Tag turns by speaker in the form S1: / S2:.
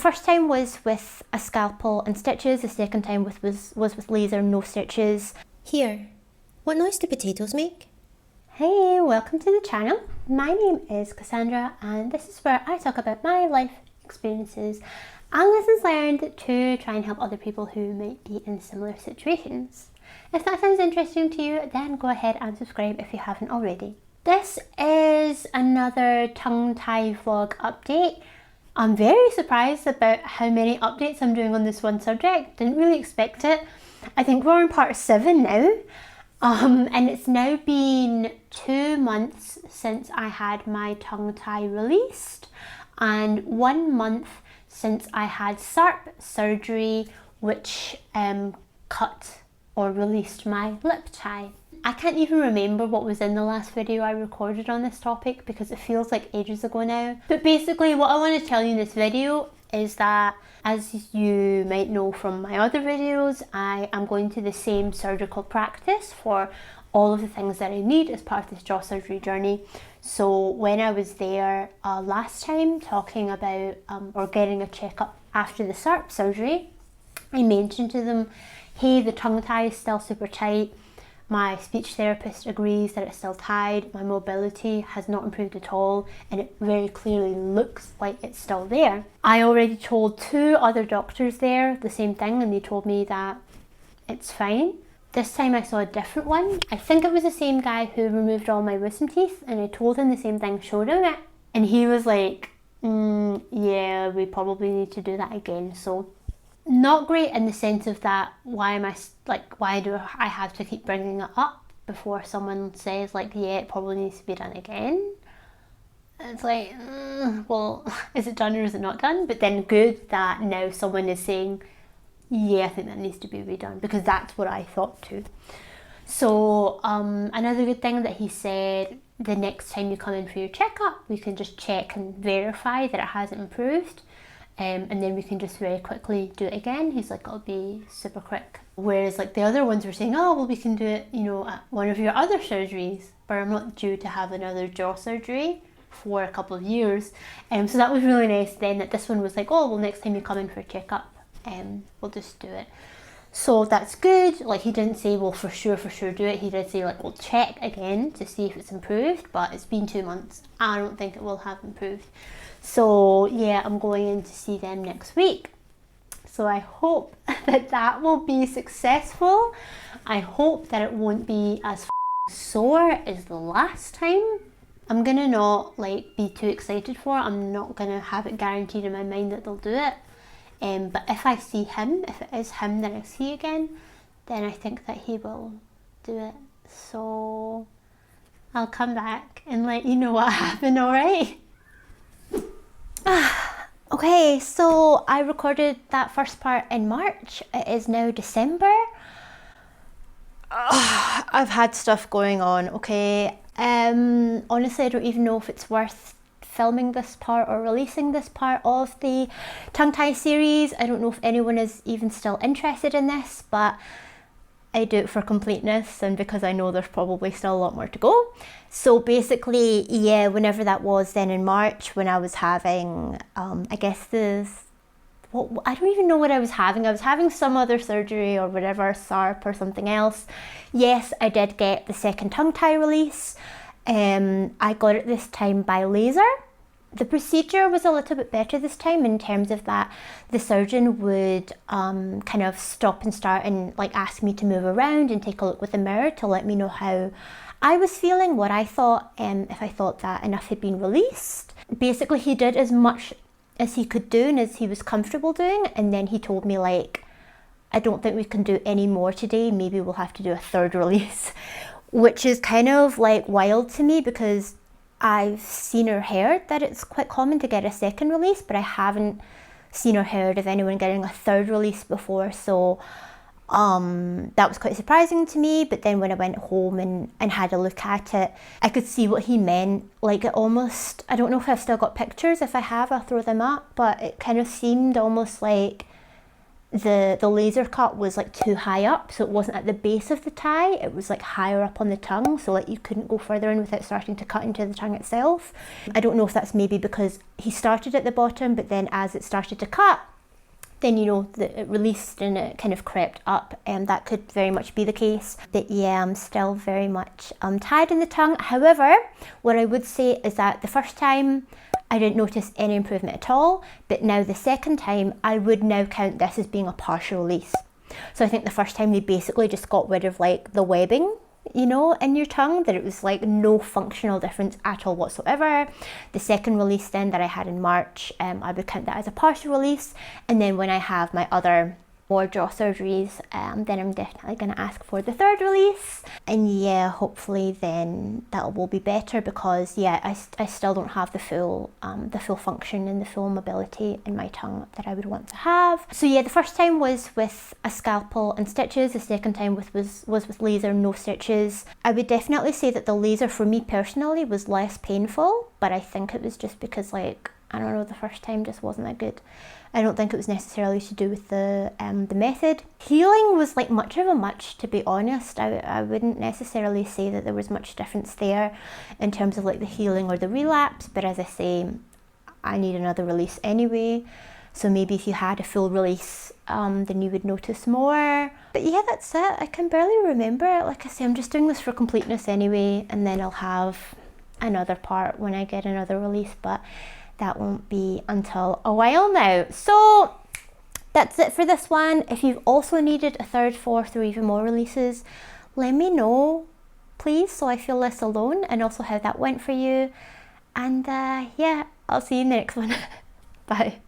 S1: first time was with a scalpel and stitches, the second time was with laser, no stitches.
S2: Here, what noise do potatoes make?
S1: Hey, welcome to the channel. My name is Cassandra and this is where I talk about my life experiences and lessons learned to try and help other people who might be in similar situations. If that sounds interesting to you, then go ahead and subscribe if you haven't already. This is another tongue tie vlog update. I'm very surprised about how many updates I'm doing on this one subject. Didn't really expect it. I think we're on part 7 now. And it's now been 2 months since I had my tongue tie released and 1 month since I had SCALPEL surgery, which cut or released my lip tie. I can't even remember what was in the last video I recorded on this topic because it feels like ages ago now. But basically what I want to tell you in this video is that, as you might know from my other videos, I am going to the same surgical practice for all of the things that I need as part of this jaw surgery journey. So when I was there last time talking about or getting a checkup after the SCALPEL surgery, I mentioned to them, hey, the tongue tie is still super tight. My speech therapist agrees that it's still tied, my mobility has not improved at all, and it very clearly looks like it's still there. I already told 2 other doctors there the same thing and they told me that it's fine. This time I saw a different one. I think it was the same guy who removed all my wisdom teeth, and I told him the same thing, showed him it, and he was like, yeah, we probably need to do that again. So not great in the sense of that, why do I have to keep bringing it up before someone says like, yeah, it probably needs to be done again. It's like, well, is it done or is it not done? But then good that now someone is saying, yeah, I think that needs to be redone, because that's what I thought too. So another good thing that he said, the next time you come in for your checkup, we can just check and verify that it hasn't improved. And then we can just very quickly do it again. He's like, it'll be super quick. Whereas like the other ones were saying, oh, well, we can do it, you know, at one of your other surgeries, but I'm not due to have another jaw surgery for a couple of years. So that was really nice then, that this one was like, oh, well, next time you come in for a checkup, we'll just do it. So that's good. Like, he didn't say, well, for sure do it. He did say like, we'll check again to see if it's improved, but it's been 2 months. I don't think it will have improved. So yeah, I'm going in to see them next week. So I hope that that will be successful. I hope that it won't be as sore as the last time. I'm gonna not like be too excited for it. I'm not gonna have it guaranteed in my mind that they'll do it. But if I see him, if it is him that I see again, then I think that he will do it. So I'll come back and let you know what happened, alright? Okay, so I recorded that first part in March. It is now December. I've had stuff going on, okay? Honestly, I don't even know if it's worth filming this part or releasing this part of the tongue tie series. I don't know if anyone is even still interested in this, but I do it for completeness and because I know there's probably still a lot more to go. So basically, yeah, whenever that was then in March, when I was having, I guess I don't even know what I was having. I was having some other surgery or whatever, SCALPEL or something else. Yes, I did get the second tongue tie release. I got it this time by laser. The procedure was a little bit better this time in terms of that the surgeon would kind of stop and start and like ask me to move around and take a look with the mirror to let me know how I was feeling, what I thought, if I thought that enough had been released. Basically, he did as much as he could do and as he was comfortable doing, and then he told me like, I don't think we can do any more today, maybe we'll have to do a 3rd release, which is kind of like wild to me because I've seen or heard that it's quite common to get a 2nd release, but I haven't seen or heard of anyone getting a 3rd release before. So that was quite surprising to me. But then when I went home and had a look at it, I could see what he meant. Like, it almost, I don't know if I've still got pictures. If I have, I'll throw them up, but it kind of seemed almost like the laser cut was like too high up, so it wasn't at the base of the tie, it was like higher up on the tongue, so like you couldn't go further in without starting to cut into the tongue itself. I don't know if that's maybe because he started at the bottom, but then as it started to cut, then you know that it released and it kind of crept up, and that could very much be the case. But yeah, I'm still very much tied in the tongue. However, what I would say is that the first time I didn't notice any improvement at all, but now the second time I would now count this as being a partial release. So I think the first time they basically just got rid of like the webbing, you know, in your tongue, that it was like no functional difference at all whatsoever. The second release then that I had in March, I would count that as a partial release. And then when I have my other more jaw surgeries, then I'm definitely going to ask for the third release. And yeah, hopefully then that will be better, because yeah, I still don't have the full function and the full mobility in my tongue that I would want to have. So yeah, the first time was with a scalpel and stitches. The second time was with laser, no stitches. I would definitely say that the laser for me personally was less painful, but I think it was just because, like, I don't know, the first time just wasn't that good. I don't think it was necessarily to do with the method. Healing was like much of a much, to be honest. I wouldn't necessarily say that there was much difference there in terms of like the healing or the relapse, but as I say, I need another release anyway. So maybe if you had a full release, then you would notice more. But yeah, that's it. I can barely remember it. Like I say, I'm just doing this for completeness anyway, and then I'll have another part when I get another release, but that won't be until a while now. So that's it for this one. If you've also needed a third, fourth, or even more releases, let me know, please, so I feel less alone, and also how that went for you. And yeah, I'll see you in the next one. Bye.